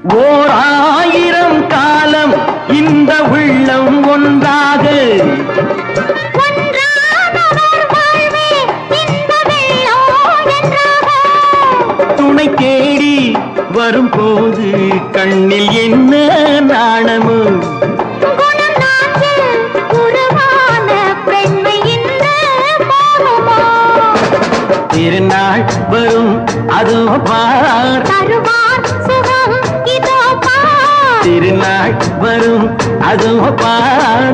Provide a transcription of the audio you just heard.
ஓர் ஆயிரம் காலம் இந்த உள்ளம் ஒன்றாக துணை தேடி வரும்போது கண்ணில் என்ன நாணமோ திருநாள் வரும் அதோ பார் திருநாள் வரும் அதோ பார்